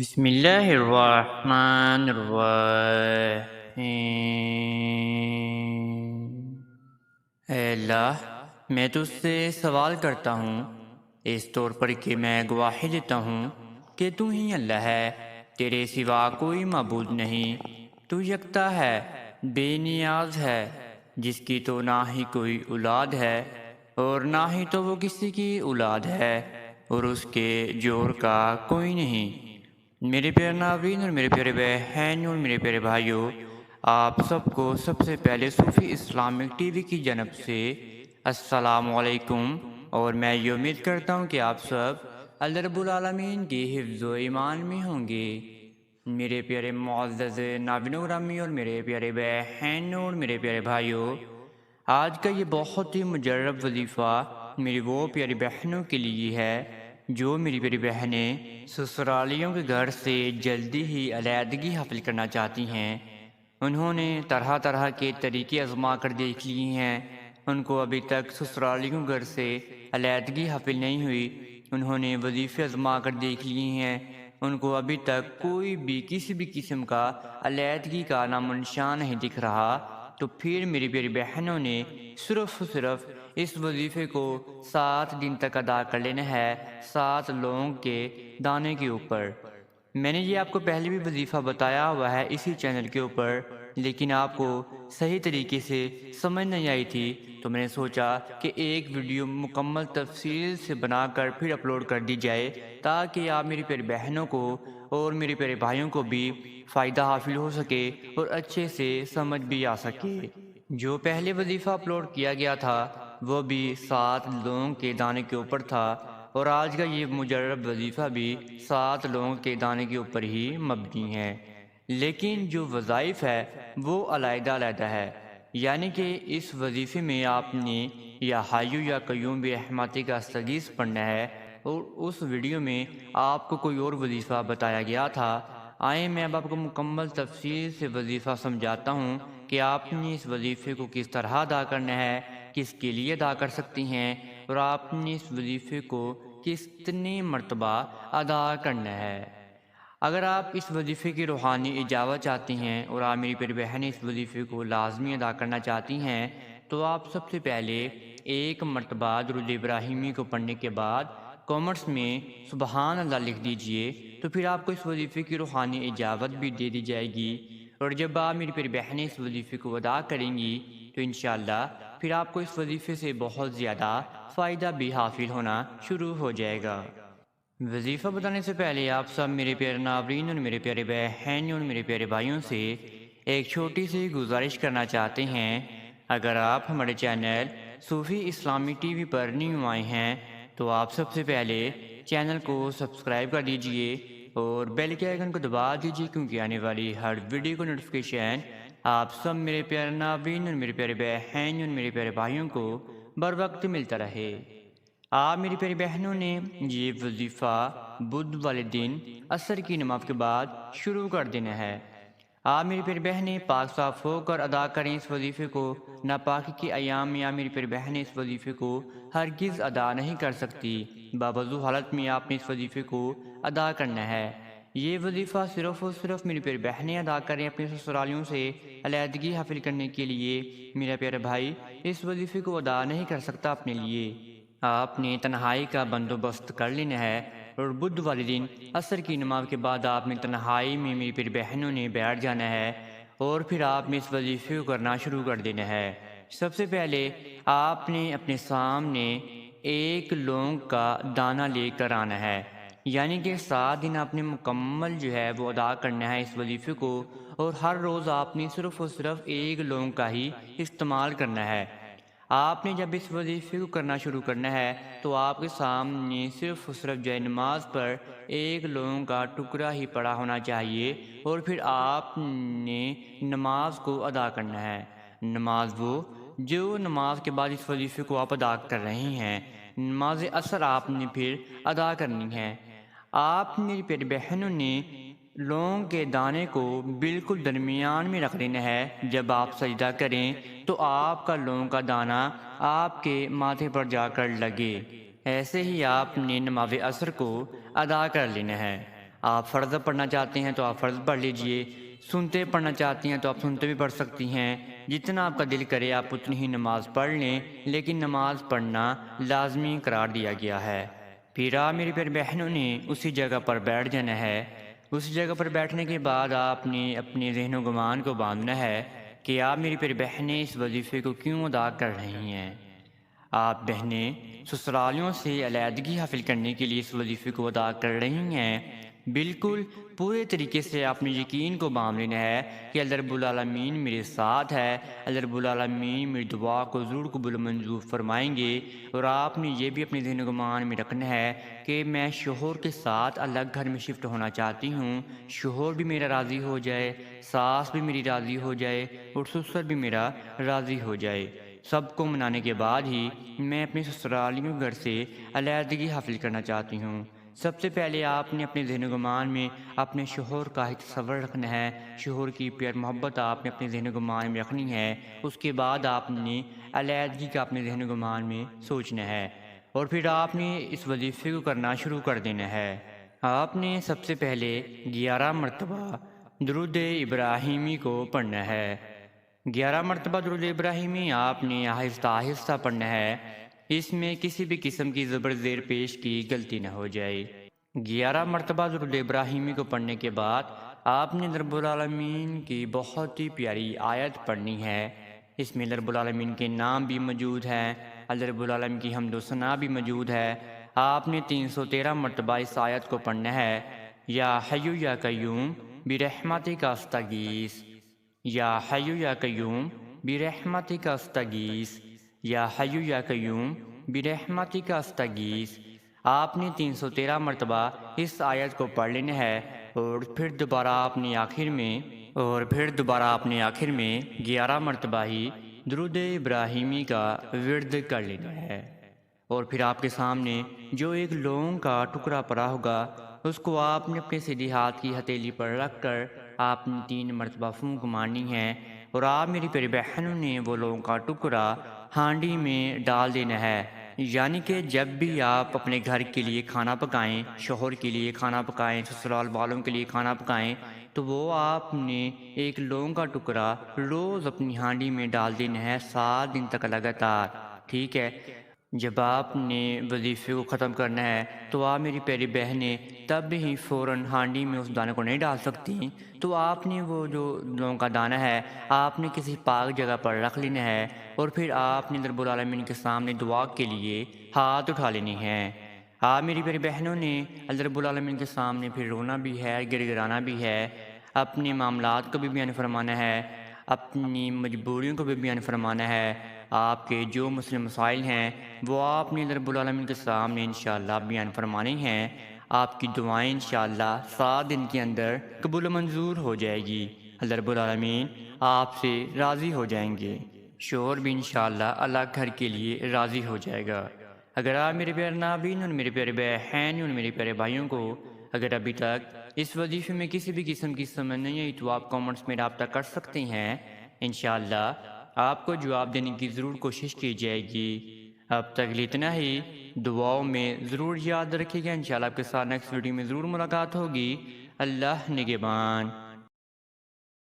بسم اللہ الرحمن الرحیم۔ اے اللہ، میں تجھ سے سوال کرتا ہوں اس طور پر کہ میں گواہی دیتا ہوں کہ تو ہی اللہ ہے، تیرے سوا کوئی معبود نہیں، تو یکتا ہے، بے نیاز ہے، جس کی تو نہ ہی کوئی اولاد ہے اور نہ ہی تو وہ کسی کی اولاد ہے اور اس کے جوڑ کا کوئی نہیں۔ میرے پیارے ناظرین اور میرے پیارے بہن اور میرے پیارے بھائیوں، آپ سب کو سب سے پہلے صوفی اسلامک ٹی وی کی جانب سے السلام علیکم، اور میں یہ امید کرتا ہوں کہ آپ سب اللہ رب العالمین کی حفظ و ایمان میں ہوں گے۔ میرے پیارے معزز ناظرین و گرامی اور میرے پیارے بہنوں اور میرے پیارے بھائیوں، آج کا یہ بہت ہی مجرب وظیفہ میری وہ پیاری بہنوں کے لیے ہے جو میری پیاری بہنیں سسرالیوں کے گھر سے جلدی ہی علیحدگی حاصل کرنا چاہتی ہیں۔ انہوں نے طرح طرح کے طریقے آزما کر دیکھ لیے ہیں، ان کو ابھی تک سسرالیوں کے گھر سے علیحدگی حاصل نہیں ہوئی۔ انہوں نے وظیفے آزما کر دیکھ لیے ہیں، ان کو ابھی تک کوئی بھی کسی بھی قسم کا علیحدگی کا نام و نشان نہیں دکھ رہا۔ تو پھر میری پیاری بہنوں نے صرف اس وظیفے کو 7 دن تک ادا کر لینا ہے، 7 لونگ کے دانے کے اوپر۔ میں نے یہ آپ کو پہلے بھی وظیفہ بتایا ہوا ہے اسی چینل کے اوپر، لیکن آپ کو صحیح طریقے سے سمجھ نہیں آئی تھی، تو میں نے سوچا کہ ایک ویڈیو مکمل تفصیل سے بنا کر پھر اپلوڈ کر دی جائے تاکہ آپ میری پیاری بہنوں کو اور میرے پیارے بھائیوں کو بھی فائدہ حاصل ہو سکے اور اچھے سے سمجھ بھی آ سکے۔ جو پہلے وظیفہ اپلوڈ کیا گیا تھا وہ بھی 7 لونگ کے دانے کے اوپر تھا، اور آج کا یہ مجرب وظیفہ بھی 7 لونگ کے دانے کے اوپر ہی مبنی ہے، لیکن جو وظائف ہے وہ علیحدہ علیحدہ ہے۔ یعنی کہ اس وظیفے میں آپ نے یا حیو یا قیوم برحمتک استغیث پڑھنا ہے، اور اس ویڈیو میں آپ کو کوئی اور وظیفہ بتایا گیا تھا۔ آئیں میں اب آپ کو مکمل تفصیل سے وظیفہ سمجھاتا ہوں کہ آپ نے اس وظیفے کو کس طرح ادا کرنا ہے، کس کے لیے ادا کر سکتی ہیں، اور آپ نے اس وظیفے کو کتنی مرتبہ ادا کرنا ہے۔ اگر آپ اس وظیفے کی روحانی اجابت چاہتی ہیں اور آپ میری پیاری بہنیں اس وظیفے کو لازمی ادا کرنا چاہتی ہیں، تو آپ سب سے پہلے ایک مرتبہ درود ابراہیمی کو پڑھنے کے بعد کامنٹس میں سبحان اللہ لکھ دیجئے، تو پھر آپ کو اس وظیفے کی روحانی اجابت بھی دے دی جائے گی، اور جب آپ میری پیاری بہنیں اس وظیفے کو ادا کریں گی تو انشاءاللہ پھر آپ کو اس وظیفے سے بہت زیادہ فائدہ بھی حاصل ہونا شروع ہو جائے گا۔ وظیفہ بتانے سے پہلے آپ سب میرے پیارے ناظرین اور میرے پیارے بہن اور میرے پیارے بھائیوں سے ایک چھوٹی سی گزارش کرنا چاہتے ہیں۔ اگر آپ ہمارے چینل صوفی اسلامی ٹی وی پر نیو آئے ہیں تو آپ سب سے پہلے چینل کو سبسکرائب کر دیجئے اور بیل کے آئیکن کو دبا دیجئے، کیونکہ آنے والی ہر ویڈیو کو نوٹیفیکیشن آپ سب میرے پیارے ناظرین اور میرے پیارے بہن اور میرے پیارے بھائیوں کو بر وقت ملتا رہے۔ آپ میری پیاری بہنوں نے یہ وظیفہ بدھ والے دن عصر کی نماز کے بعد شروع کر دینا ہے۔ آپ میری پیاری بہنیں پاک صاف ہو کر ادا کریں اس وظیفے کو۔ ناپاکی کے ایام میں آپ میری پیاری بہنیں اس وظیفے کو ہرگز ادا نہیں کر سکتی۔ باوضو حالت میں آپ نے اس وظیفے کو ادا کرنا ہے۔ یہ وظیفہ صرف اور صرف میری پیاری بہنیں ادا کریں اپنے سسرالیوں سے علیحدگی حاصل کرنے کے لیے۔ میرا پیارا بھائی اس وظیفے کو ادا نہیں کر سکتا اپنے لیے۔ آپ نے تنہائی کا بندوبست کر لینا ہے، اور بدھ والے دن عصر کی نماز کے بعد آپ نے تنہائی میں میری پیاری بہنوں نے بیٹھ جانا ہے، اور پھر آپ نے اس وظیفے کو کرنا شروع کر دینا ہے۔ سب سے پہلے آپ نے اپنے سامنے ایک لونگ کا دانہ لے کر آنا ہے، یعنی کہ 7 دن آپ نے مکمل جو ہے وہ ادا کرنا ہے اس وظیفے کو، اور ہر روز آپ نے صرف اور صرف ایک لونگ کا ہی استعمال کرنا ہے۔ آپ نے جب اس وظیفے کو کرنا شروع کرنا ہے تو آپ کے سامنے صرف اور صرف جائے نماز پر ایک لونگ کا ٹکڑا ہی پڑا ہونا چاہیے، اور پھر آپ نے نماز کو ادا کرنا ہے۔ نماز وہ جو نماز کے بعد اس وظیفے کو آپ ادا کر رہے ہیں، نماز عصر آپ نے پھر ادا کرنی ہے۔ آپ میری پیاری بہنوں نے لونگ کے دانے کو بالکل درمیان میں رکھ دینا ہے۔ جب آپ سجدہ کریں تو آپ کا لونگ کا دانہ آپ کے ماتھے پر جا کر لگے۔ ایسے ہی آپ نے نماز عصر کو ادا کر لینا ہے۔ آپ فرض پڑھنا چاہتے ہیں تو آپ فرض پڑھ لیجئے، سنتے پڑھنا چاہتی ہیں تو آپ سنتے بھی پڑھ سکتی ہیں، جتنا آپ کا دل کرے آپ اتنی ہی نماز پڑھ لیں، لیکن نماز پڑھنا لازمی قرار دیا گیا ہے۔ پھر آپ میری پیاری بہنوں نے اسی جگہ پر بیٹھ جانا ہے۔ اس جگہ پر بیٹھنے کے بعد آپ نے اپنے ذہن و گمان کو باندھنا ہے کہ آپ میری پیاری بہنیں اس وظیفے کو کیوں ادا کر رہی ہیں۔ آپ بہنیں سسرالیوں سے علیحدگی حاصل کرنے کے لیے اس وظیفے کو ادا کر رہی ہیں۔ بالکل پورے طریقے سے آپ نے یقین کو باندھ لینا ہے کہ اللہ رب العالمین میرے ساتھ ہے، اللہ رب العالمین میری دعا کو ضرور قبول و منظور فرمائیں گے۔ اور آپ نے یہ بھی اپنے ذہن و گمان میں رکھنا ہے کہ میں شوہر کے ساتھ الگ گھر میں شفٹ ہونا چاہتی ہوں، شوہر بھی میرا راضی ہو جائے، ساس بھی میری راضی ہو جائے اور سسر بھی میرا راضی ہو جائے۔ سب کو منانے کے بعد ہی میں اپنے سسرالیوں گھر سے علیحدگی حاصل کرنا چاہتی ہوں۔ سب سے پہلے آپ نے اپنے ذہن و گمان میں اپنے شوہر کا ہی تصور رکھنا ہے، شوہر کی پیار محبت آپ نے اپنے ذہن و گمان میں رکھنی ہے۔ اس کے بعد آپ نے علیحدگی کا اپنے ذہن و گمان میں سوچنا ہے، اور پھر آپ نے اس وظیفے کو کرنا شروع کر دینا ہے۔ آپ نے سب سے پہلے 11 مرتبہ درود ابراہیمی کو پڑھنا ہے۔ 11 مرتبہ درود ابراہیمی آپ نے آہستہ آہستہ پڑھنا ہے، اس میں کسی بھی قسم کی زبر زیر پیش کی غلطی نہ ہو جائے۔ 11 مرتبہ درود ابراہیمی کو پڑھنے کے بعد آپ نے رب العالمین کی بہت ہی پیاری آیت پڑھنی ہے۔ اس میں رب العالمین کے نام بھی موجود ہیں، اللہ رب العالمین کی حمد و ثنا بھی موجود ہے۔ آپ نے 313 مرتبہ اس آیت کو پڑھنا ہے، یا حی یا قیوم برحمتک استغیث، یا حی یا قیوم برحمتک استغیث، یا حی یا قیوم برحمتک استغیث۔ آپ نے 313 مرتبہ اس آیت کو پڑھ لینا ہے، اور پھر دوبارہ آپ نے آخر میں 11 مرتبہ ہی درود ابراہیمی کا ورد کر لینا ہے۔ اور پھر آپ کے سامنے جو ایک لونگ کا ٹکڑا پڑا ہوگا، اس کو آپ نے اپنے سیدھے ہاتھ کی ہتھیلی پر رکھ کر آپ نے 3 مرتبہ پھونک مارنی ہے، اور آپ میری پیاری بہنوں نے وہ لونگ کا ٹکڑا ہانڈی میں ڈال دینا ہے۔ یعنی کہ جب بھی آپ اپنے گھر کے لیے کھانا پکائیں، شوہر کے لیے کھانا پکائیں، سسرال والوں کے لیے کھانا پکائیں، تو وہ آپ نے ایک لونگ کا ٹکڑا روز اپنی ہانڈی میں ڈال دینا ہے 7 دن تک لگاتار، ٹھیک ہے۔ جب آپ نے وظیفے کو ختم کرنا ہے تو آپ میری پیاری بہنیں تب ہی فوراً ہانڈی میں اس دانے کو نہیں ڈال سکتی، تو آپ نے وہ جو لونگ کا دانہ ہے آپ نے کسی پاک جگہ پر رکھ لینا ہے، اور پھر آپ نے رب العالمین کے سامنے دعا کے لیے ہاتھ اٹھا لینے ہیں۔ آپ میری پیاری بہنوں نے اللہ رب العالمین کے سامنے پھر رونا بھی ہے، گر گرانا بھی ہے، اپنے معاملات کو بھی بیان فرمانا ہے، اپنی مجبوریوں کو بھی بیان فرمانا ہے۔ آپ کے جو مسئلے مسائل ہیں وہ آپ نے اللہ رب العالمین کے سامنے انشاءاللہ بیان فرمانی ہیں۔ آپ کی دعائیں انشاءاللہ 7 دن کے اندر قبول و منظور ہو جائے گی، اللہ رب العالمین آپ سے راضی ہو جائیں گے، شوہر بھی انشاءاللہ الگ گھر کے لیے راضی ہو جائے گا۔ اگر آپ میرے پیارے ناظرین اور میرے پیارے بہن اور میرے پیارے بھائیوں کو اگر ابھی تک اس وظیفے میں کسی بھی قسم کی سمجھ نہیں آئی تو آپ کامنٹس میں رابطہ کر سکتے ہیں، انشاءاللہ آپ کو جواب دینے کی ضرور کوشش کی جائے گی۔ اب تک لیے اتنا ہی، دعاؤں میں ضرور یاد رکھیے گا، انشاءاللہ آپ کے ساتھ نیکسٹ ویڈیو میں ضرور ملاقات ہوگی۔ اللہ نگہبان۔